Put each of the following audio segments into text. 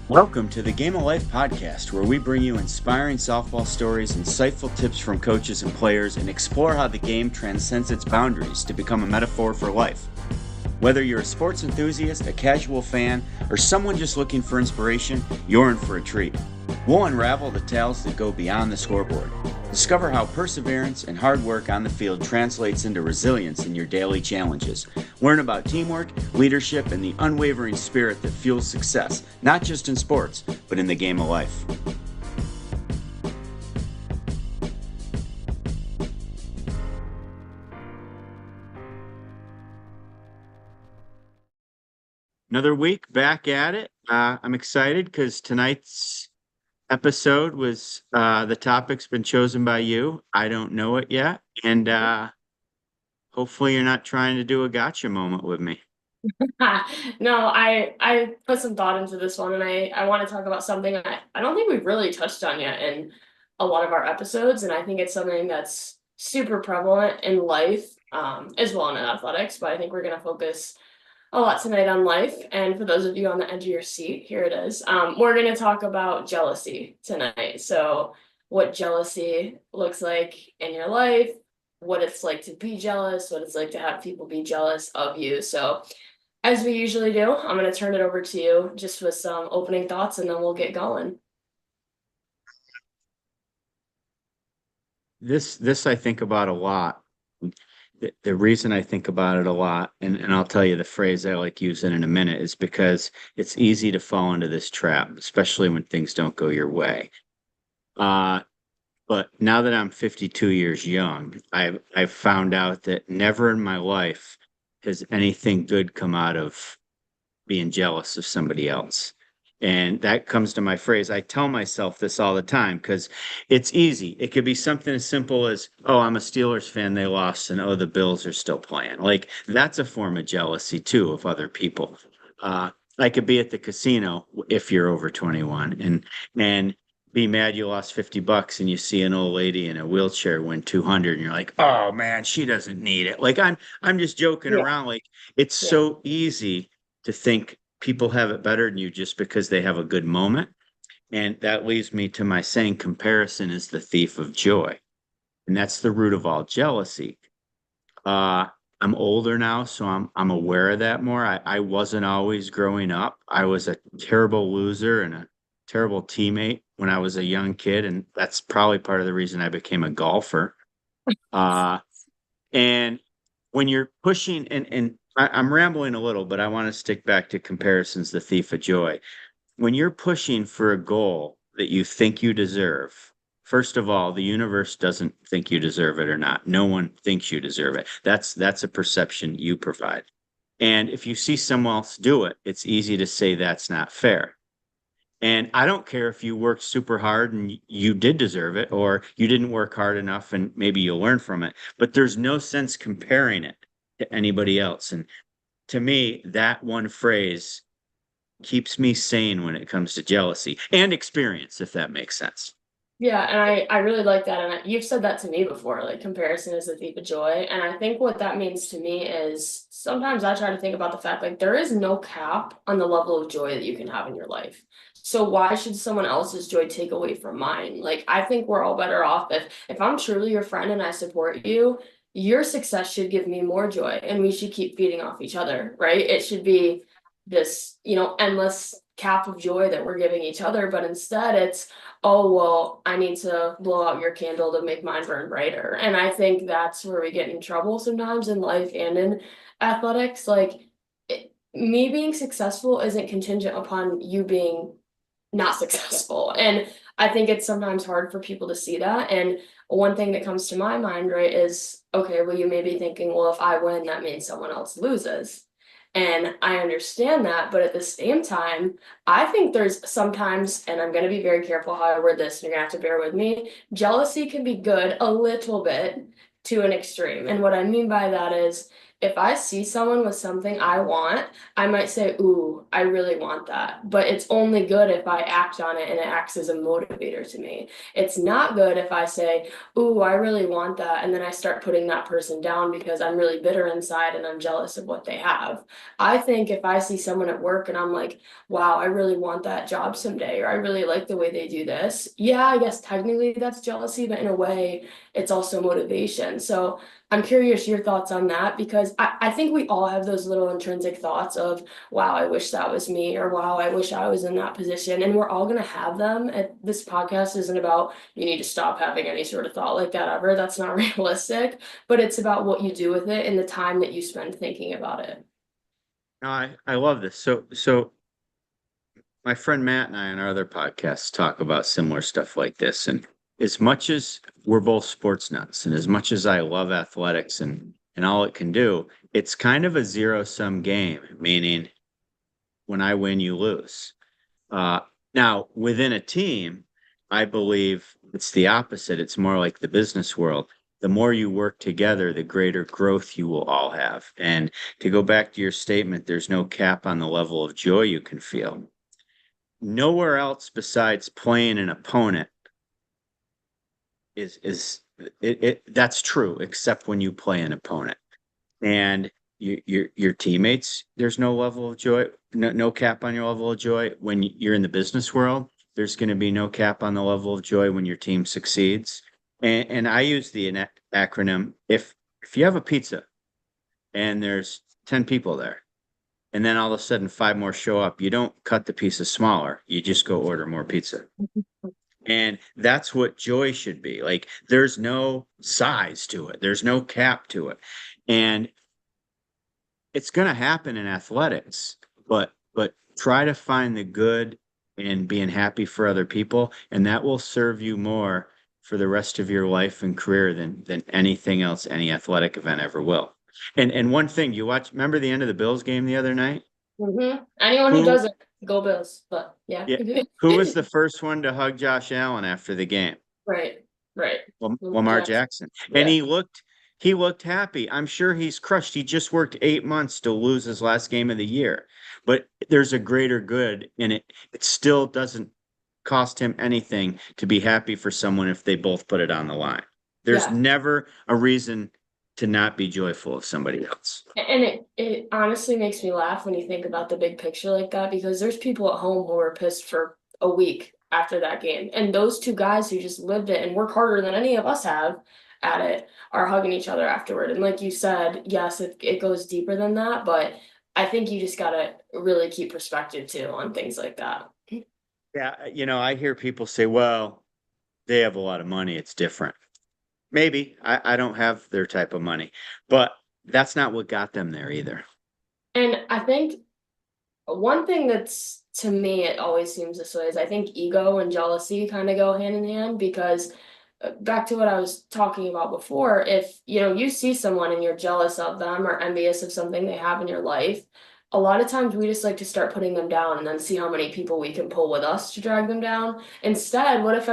Welcome to the Game of Life podcast, where we bring you inspiring softball stories, insightful tips from coaches and players, and explore how the game transcends its boundaries to become a metaphor for life. Whether you're a sports enthusiast, a casual fan, or someone just looking for inspiration, you're in for a treat. We'll unravel the tales that go beyond the scoreboard. Discover how perseverance and hard work on the field translates into resilience in your daily challenges. Learn about teamwork, leadership, and the unwavering spirit that fuels success, not just in sports, but in the game of life. Another week back at it. I'm excited because tonight's episode was the topic's been chosen by you. I don't know it yet. And hopefully you're not trying to do a gotcha moment with me. No, I put some thought into this one, and I want to talk about something I don't think we've really touched on yet in a lot of our episodes, and I think it's something that's super prevalent in life, as well in athletics, but I think we're going to focus a lot tonight on life. And for those of you on the edge of your seat, here it is. We're going to talk about jealousy tonight. So what jealousy looks like in your life, what it's like to be jealous, what it's like to have people be jealous of you. So as we usually do, I'm going to turn it over to you just with some opening thoughts, and then we'll get going. This I think about a lot. The reason I think about it a lot, and I'll tell you the phrase I like using in a minute, is because it's easy to fall into this trap, especially when things don't go your way. Uh, but now that I'm 52 years young, I've found out that never in my life has anything good come out of being jealous of somebody else. And that comes to my phrase. I tell myself this all the time because it's easy. It could be something as simple as, oh, I'm a Steelers fan, they lost, and oh, the Bills are still playing. Like that's a form of jealousy too of other people. Uh, I could be at the casino if you're over 21 and be mad you lost $50 and you see an old lady in a wheelchair win 200 and you're like, oh man, she doesn't need it. Like I'm just joking Yeah, around. Like it's yeah, so easy to think people have it better than you just because they have a good moment. And that leads me to my saying comparison is the thief of joy. And that's the root of all jealousy. Uh, I'm older now, so I'm aware of that more. I wasn't always growing up. I was a terrible loser and a terrible teammate when I was a young kid, and that's probably part of the reason I became a golfer. Uh, and when you're pushing, I'm rambling a little, but I want to stick back to comparisons, the thief of joy. When you're pushing for a goal that you think you deserve, first of all, the universe doesn't think you deserve it or not. No one thinks you deserve it. That's a perception you provide. And if you see someone else do it, it's easy to say that's not fair. And I don't care if you worked super hard and you did deserve it, or you didn't work hard enough and maybe you'll learn from it. But there's no sense comparing it to anybody else. And to me, that one phrase keeps me sane when it comes to jealousy and experience, if that makes sense. yeah. And I really like that. And you've said that to me before, like comparison is the thief of joy. And I think what that means to me is sometimes I try to think about the fact like there is no cap on the level of joy that you can have in your life. So why should someone else's joy take away from mine? Like I think we're all better off if I'm truly your friend and I support you, your success should give me more joy and we should keep feeding off each other, right? It should be this, endless cap of joy that we're giving each other, but instead it's, oh, well, I need to blow out your candle to make mine burn brighter. And I think that's where we get in trouble sometimes in life and in athletics. Like, me being successful isn't contingent upon you being not successful. And I think it's sometimes hard for people to see that. And one thing that comes to my mind, right, is okay, well, you may be thinking, well, if I win, that means someone else loses. And I understand that, but at the same time, I think there's sometimes, and I'm going to be very careful how I word this, and you're going to have to bear with me. Jealousy can be good a little bit to an extreme. And what I mean by that is if I see someone with something I want, I might say, ooh, I really want that. But it's only good if I act on it and it acts as a motivator to me. It's not good if I say, ooh, I really want that. And then I start putting that person down because I'm really bitter inside and I'm jealous of what they have. I think if I see someone at work and I'm like, wow, I really want that job someday, or I really like the way they do this. Yeah, I guess technically that's jealousy, but in a way, it's also motivation. So I'm curious your thoughts on that because I think we all have those little intrinsic thoughts of, wow, I wish that was me, or wow, I wish I was in that position. And we're all going to have them. This podcast isn't about you need to stop having any sort of thought like that ever. That's not realistic, but it's about what you do with it and the time that you spend thinking about it. No, I love this. So my friend Matt and I on our other podcasts talk about similar stuff like this. And as much as we're both sports nuts, and as much as I love athletics and all it can do, it's kind of a zero-sum game, meaning when I win, you lose. Uh, Now, within a team, I believe it's the opposite. It's more like the business world. The more you work together, the greater growth you will all have. And to go back to your statement, there's no cap on the level of joy you can feel. Nowhere else besides playing an opponent is that's true, except when you play an opponent. And your teammates, there's no level of joy, no cap on your level of joy. When you're in the business world, there's going to be no cap on the level of joy when your team succeeds. And I use the acronym, if you have a pizza and there's 10 people there, and then all of a sudden five more show up, you don't cut the pieces smaller, you just go order more pizza. And that's what joy should be. Like, there's no size to it, there's no cap to it. And it's going to happen in athletics, but try to find the good in being happy for other people, and that will serve you more for the rest of your life and career than anything else any athletic event ever will. And one thing, you watch, remember the end of the Bills game the other night? Anyone who Who doesn't, go Bills. But yeah. Yeah, who was the first one to hug Josh Allen after the game? Right, right. Lamar Lamar Jackson. Jackson. And Yeah. he looked happy. I'm sure he's crushed. He just worked 8 months to lose his last game of the year. But there's a greater good in it. It still doesn't cost him anything to be happy for someone if they both put it on the line. There's Yeah. never a reason to not be joyful of somebody else. And it honestly makes me laugh when you think about the big picture like that because there's people at home who are pissed for a week after that game. And those two guys who just lived it and work harder than any of us have at it are hugging each other afterward. And like you said, yes, it goes deeper than that, but I think you just gotta really keep perspective too on things like that. Yeah, I hear people say, well, they have a lot of money. It's different. Maybe I don't have their type of money, but that's not what got them there either. And I think one thing that's to me it always seems this way is I think ego and jealousy kind of go hand in hand because back to what I was talking about before, if you see someone and you're jealous of them or envious of something they have in your life, a lot of times we just like to start putting them down and then see how many people we can pull with us to drag them down. Instead, what if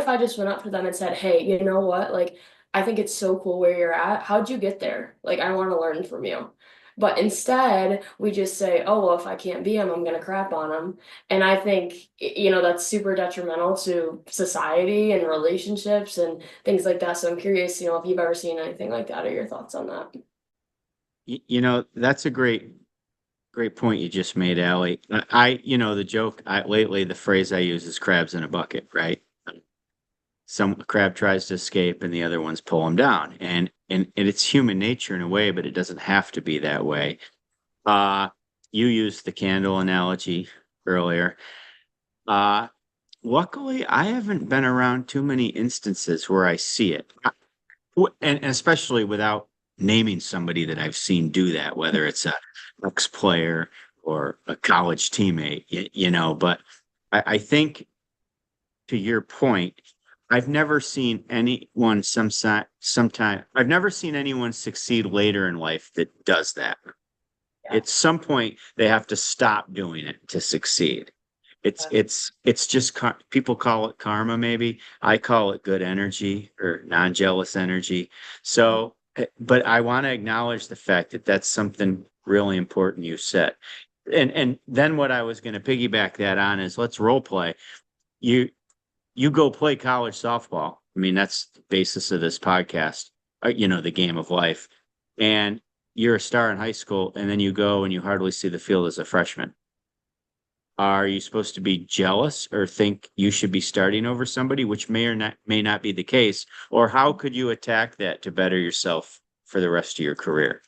I just went up to them and said, "Hey, you know what? Like, I think it's so cool where you're at. How'd you get there? Like, I want to learn from you." But instead, we just say, "Oh, well, if I can't be him, I'm gonna crap on him." And I think, that's super detrimental to society and relationships and things like that. So I'm curious, if you've ever seen anything like that or your thoughts on that. That's a great point you just made, Allie. The joke lately, the phrase I use is crabs in a bucket, right? Some crab tries to escape and the other ones pull him down. And it's human nature in a way, but it doesn't have to be that way. Uh, you used the candle analogy earlier. Uh, Luckily, I haven't been around too many instances where I see it. And especially without naming somebody that I've seen do that, whether it's a ex-player or a college teammate, but I think to your point, I've never seen anyone I've never seen anyone succeed later in life that does that. Yeah. At some point, they have to stop doing it to succeed. It's just people call it karma, maybe. I call it good energy or non-jealous energy. So But I want to acknowledge the fact that that's something really important you said. And then what I was going to piggyback that on is let's role play. You you go play college softball. I mean, that's the basis of this podcast, the game of life. And you're a star in high school, and then you go and you hardly see the field as a freshman. Are you supposed to be jealous or think you should be starting over somebody, which may not be the case? Or how could you attack that to better yourself for the rest of your career?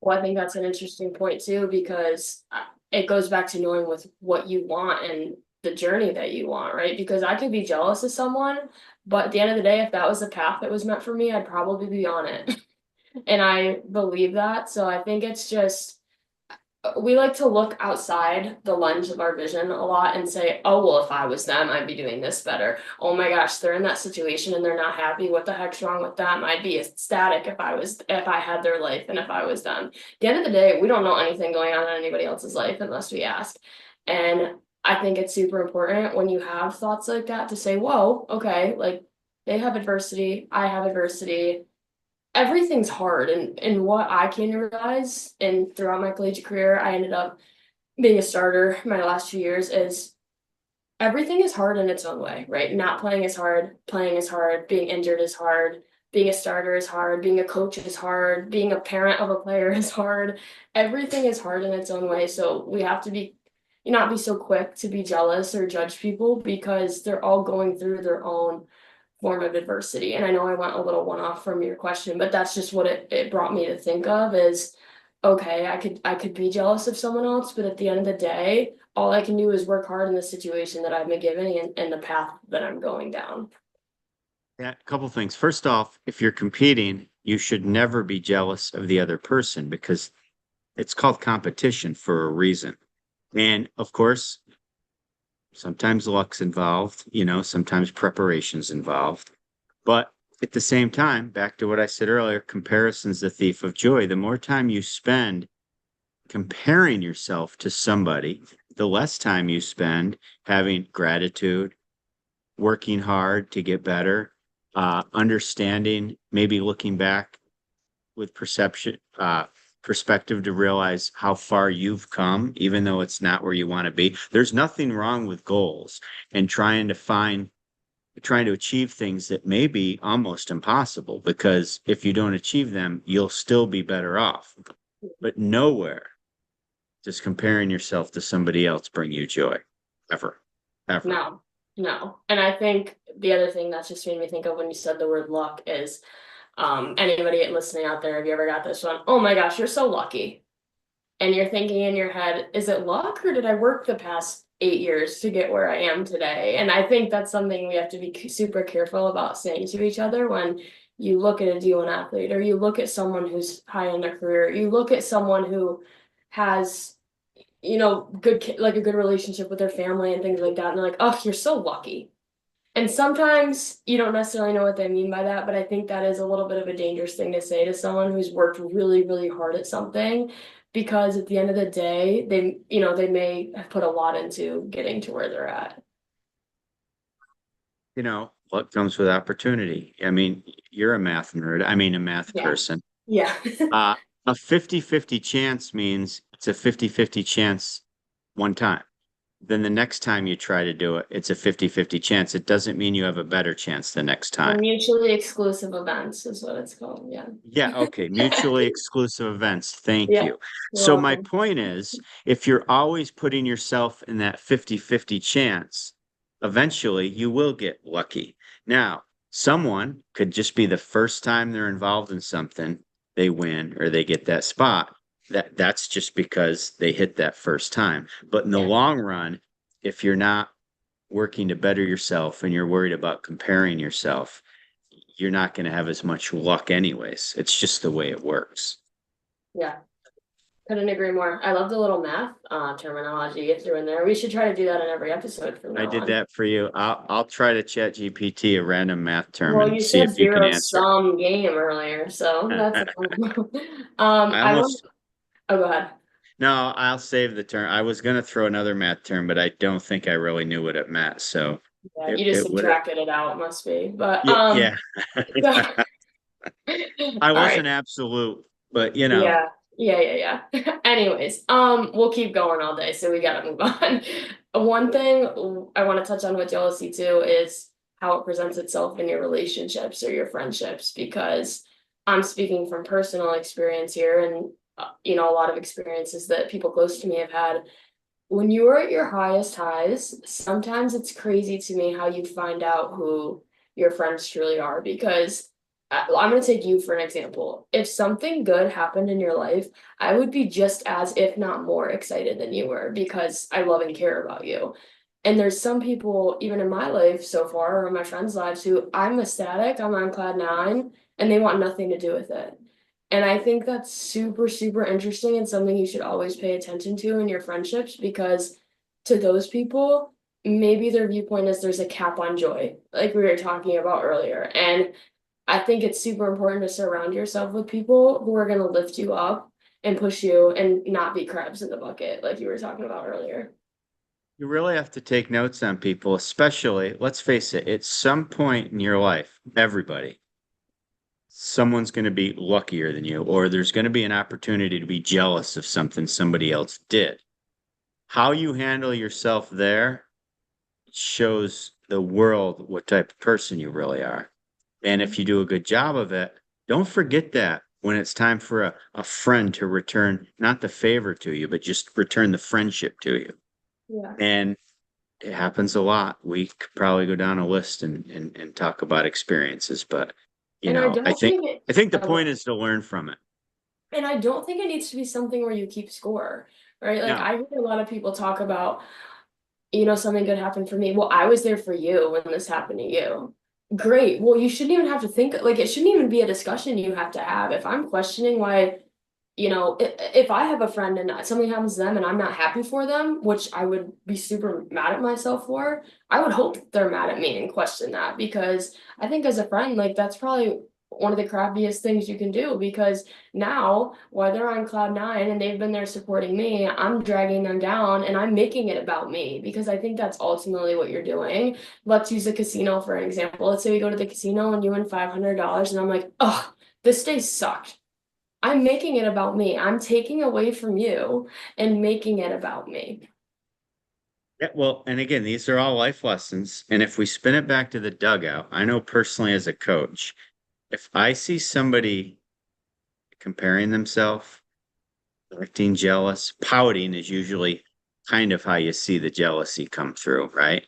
Well, I think that's an interesting point too, because it goes back to knowing with what you want and the journey that you want, right? Because I could be jealous of someone, but at the end of the day, if that was the path that was meant for me, I'd probably be on it. And I believe that. So I think it's just we like to look outside the lens of our vision a lot and say, oh, well, if I was them, I'd be doing this better. Oh my gosh, they're in that situation and they're not happy. What the heck's wrong with them? I'd be ecstatic if I had their life and if I was them. At the end of the day, we don't know anything going on in anybody else's life unless we ask. And I think it's super important when you have thoughts like that to say, whoa, okay, like they have adversity, I have adversity, everything's hard, and what I came to realize and throughout my collegiate career, I ended up being a starter my last 2 years is everything is hard in its own way, right? Not playing is hard, being injured is hard, being a starter is hard, being a coach is hard, being a parent of a player is hard. Everything is hard in its own way. So we have to be not be so quick to be jealous or judge people because they're all going through their own form of adversity. And I know I went a little one off from your question, but that's just what it brought me to think of is okay, I could be jealous of someone else, but at the end of the day, all I can do is work hard in the situation that I've been given and the path that I'm going down. Yeah, a couple things. First off, if you're competing, you should never be jealous of the other person because it's called competition for a reason. And of course, sometimes luck's involved, sometimes preparation's involved. But at the same time, back to what I said earlier, comparison's the thief of joy. The more time you spend comparing yourself to somebody, the less time you spend having gratitude, working hard to get better, understanding, maybe looking back with perspective to realize how far you've come, even though it's not where you want to be. There's nothing wrong with goals and trying to achieve things that may be almost impossible, because if you don't achieve them, you'll still be better off. But nowhere does comparing yourself to somebody else bring you joy, ever, ever. No, no. And I think the other thing that just made me think of when you said the word luck is anybody listening out there, have you ever got this one? Oh my gosh, you're so lucky. And you're thinking in your head, is it luck or did I work the past 8 years to get where I am today? And I think that's something we have to be super careful about saying to each other when you look at a D1 athlete or you look at someone who's high in their career, you look at someone who has, like a good relationship with their family and things like that. And they're like, oh, you're so lucky. And sometimes you don't necessarily know what they mean by that, but I think that is a little bit of a dangerous thing to say to someone who's worked really, really hard at something, because at the end of the day, they may have put a lot into getting to where they're at. What comes with opportunity? I mean, you're a math nerd. I mean, a math Yeah. person. Yeah. A 50-50 chance means it's a 50-50 chance one time. Then the next time you try to do it, it's a 50-50 chance. It doesn't mean you have a better chance the next Or time. mutually exclusive events is what it's called. Yeah. Yeah, okay. Mutually exclusive events. Thank Yeah. you. You're So my welcome. point is, if you're always putting yourself in that 50-50 chance, eventually you will get lucky. Now, someone could just be the first time they're involved in something, they win or they get that spot. That's just because they hit that first time. But in the Yeah. long run, if you're not working to better yourself and you're worried about comparing yourself, you're not going to have as much luck anyways. It's just the way it works. Yeah. Couldn't agree more. I love the little math terminology you threw in there. We should try to do that in every episode from I now did on. that for you. I'll try to chat GPT a random math term Well, and you see if said you can zero answer. sum game earlier, so that's I I want. almost Oh, go ahead. no, I'll save the term. I was gonna throw another math term, but I don't think I really knew what it meant. So Yeah, it you just it would have. subtracted it out, must be. But Yeah, yeah. so I All right. wasn't absolute, but Yeah. Yeah. Anyways, we'll keep going all day, so we gotta move on. One thing I want to touch on with jealousy too is how it presents itself in your relationships or your friendships, because I'm speaking from personal experience here, and a lot of experiences that people close to me have had. When you are at your highest highs, sometimes it's crazy to me how you find out who your friends truly are. Because I'm going to take you for an example. If something good happened in your life, I would be just as, if not more, excited than you were because I love and care about you. And there's some people, even in my life so far, or in my friends' lives, who I'm ecstatic, I'm on cloud nine, and they want nothing to do with it. And I think that's super, super interesting and something you should always pay attention to in your friendships, because to those people, maybe their viewpoint is there's a cap on joy, like we were talking about earlier. And I think it's super important to surround yourself with people who are going to lift you up and push you and not be crabs in the bucket, like you were talking about earlier. You really have to take notes on people, especially, let's face it, at some point in your life, everybody, someone's going to be luckier than you, or there's going to be an opportunity to be jealous of something somebody else did. How you handle yourself there shows the world what type of person you really are. And if you do a good job of it, don't forget that when it's time for a friend to return, not the favor to you, but just return the friendship to you. Yeah. And it happens a lot. We could probably go down a list and talk about experiences, but And I I don't think think it, I think the oh, point is to learn from it. and I don't think it needs to be something where you keep score, right? Like No, I hear a lot of people talk about, something good happened for me. Well, I was there for you when this happened to you. Great. Well, you shouldn't even have to think, like, it shouldn't even be a discussion you have to have. If I'm questioning why, if I have a friend and something happens to them and I'm not happy for them, which I would be super mad at myself for, I would hope they're mad at me and question that, because I think as a friend, like, that's probably one of the crappiest things you can do, because now while they're on cloud nine and they've been there supporting me, I'm dragging them down and I'm making it about me, because I think that's ultimately what you're doing. Let's use a casino for an example. Let's say we go to the casino and you win $500 and I'm like, oh, this day sucked. I'm making it about me. I'm taking away from you and making it about me. yeah, well, and again, these are all life lessons. And if we spin it back to the dugout, I know personally as a coach, if I see somebody comparing themselves, acting jealous, pouting is usually kind of how you see the jealousy come through, right?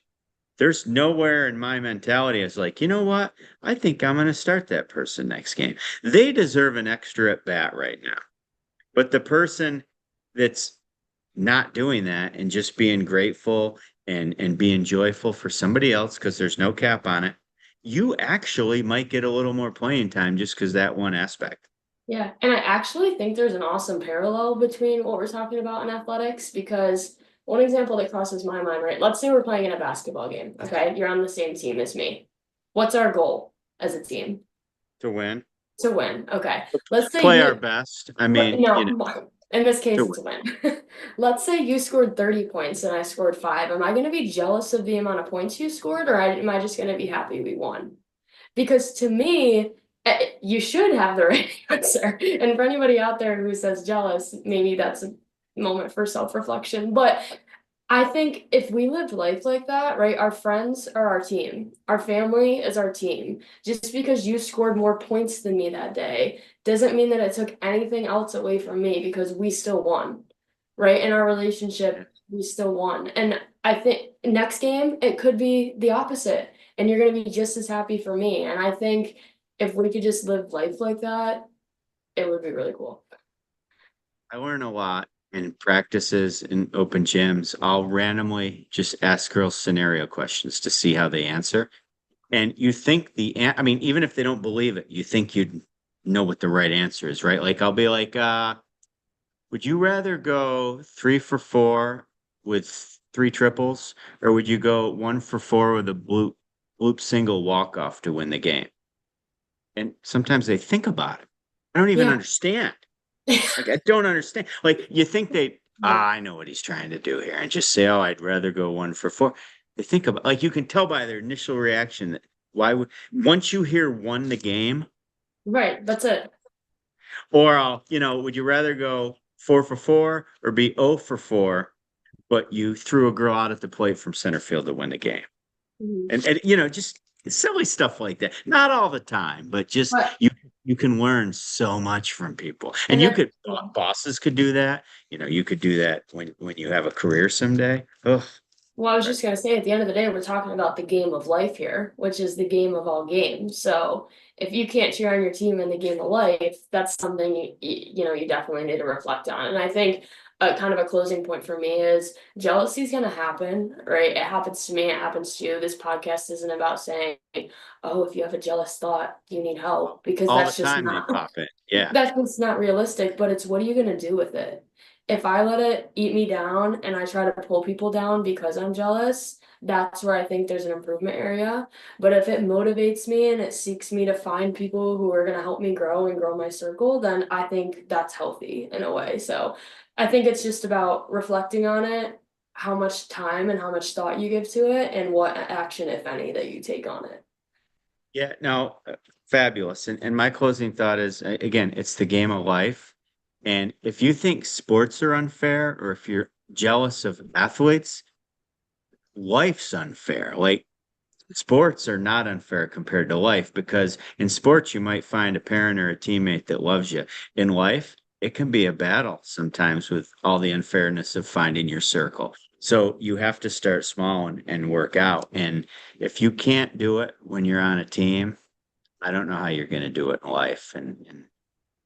There's nowhere in my mentality is like, you know what? I think I'm going to start that person next game. They deserve an extra at bat right now. But the person that's not doing that and just being grateful and being joyful for somebody else because there's no cap on it, you actually might get a little more playing time just because that one aspect. Yeah, and I actually think there's an awesome parallel between what we're talking about in athletics, because one example that crosses my mind, right? Let's say we're playing in a basketball game, okay? You're on the same team as me. What's our goal as a team? To win, To win. Okay. Let's say play our you best. I mean, no, in this to case, win. it's a win. Let's say you scored 30 points and I scored five. Am I going to be jealous of the amount of points you scored, or am I just going to be happy we won? Because to me, you should have the right answer. And for anybody out there who says jealous, maybe that's a moment for self-reflection. But I think if we lived life like that, right, our friends are our team, our family is our team. Just because you scored more points than me that day doesn't mean that it took anything else away from me, because we still won, right? In our relationship, we still won. And I think next game, it could be the opposite, and you're going to be just as happy for me. And I think if we could just live life like that, it would be really cool. I learn a lot in practices in open gyms. I'll randomly just ask girls scenario questions to see how they answer. And you think I mean, even if they don't believe it, you think you'd know what the right answer is, right? Like I'll be like, would you rather go 3 for 4 with three triples, or would you go 1 for 4 with a bloop single walk off to win the game? And sometimes they think about it. I don't even Yeah. understand. Like I don't understand. Like you think I know what he's trying to do here, and just say, oh, I'd rather go 1 for 4. They think about, like, you can tell by their initial reaction that once you hear won the game, Right. That's it. Or would you rather go 4 for 4 or be 0 for 4, but you threw a girl out at the plate from center field to win the game? Mhm. And just silly stuff like that. Not all the time, but just But you can learn so much from people. And and you that could bosses could do that. You could do that when you have a career someday. Oh, well, I was right. just gonna say, at the end of the day, we're talking about the game of life here, which is the game of all games. So if you can't cheer on your team in the game of life, that's something you definitely need to reflect on. And I think a kind of a closing point for me is jealousy is gonna happen, right? It happens to me, it happens to you. This podcast isn't about saying, oh, if you have a jealous thought, you need help, because All the that's just time they not pop in. Yeah. that's just not realistic, but it's what are you gonna do with it? If I let it eat me down and I try to pull people down because I'm jealous, that's where I think there's an improvement area. But if it motivates me and it seeks me to find people who are gonna help me grow and grow my circle, then I think that's healthy in a way. So I think it's just about reflecting on it, how much time and how much thought you give to it, and what action, if any, that you take on it. Yeah, no, fabulous. And my closing thought is, again, it's the game of life. And if you think sports are unfair, or if you're jealous of athletes, life's unfair. Like, sports are not unfair compared to life, because in sports you might find a parent or a teammate that loves you. In life, it can be a battle sometimes with all the unfairness of finding your circle. So you have to start small and work out. And if you can't do it when you're on a team, I don't know how you're going to do it in life. And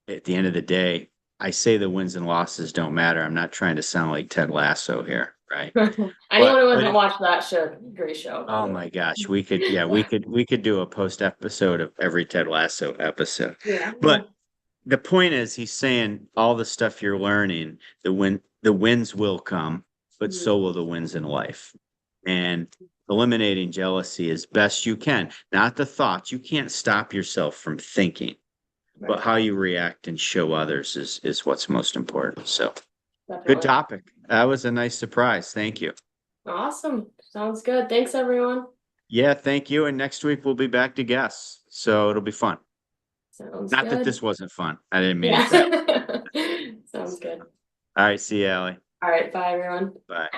at the end of the day, I say the wins and losses don't matter. I'm not trying to sound like Ted Lasso here, right? Anyone But who but hasn't watched that should, great show, by oh the way. my gosh, we could do a post episode of every Ted Lasso episode. Yeah, But well, the point is, he's saying all the stuff you're learning, the wins will come, but mhm, so will the wins in life. And eliminating jealousy as best you can, not the thoughts. You can't stop yourself from thinking, but right, how you react and show others is what's most important. So good definitely. topic. That was a nice surprise. Thank you. Awesome. Sounds good. Thanks, everyone. Yeah, thank you. And next week we'll be back to guests. So it'll be fun. Sounds Not that good. this wasn't fun. I didn't mean Yeah. it that. Sounds good. All right, see you, Allie. All right. Bye, everyone. Bye.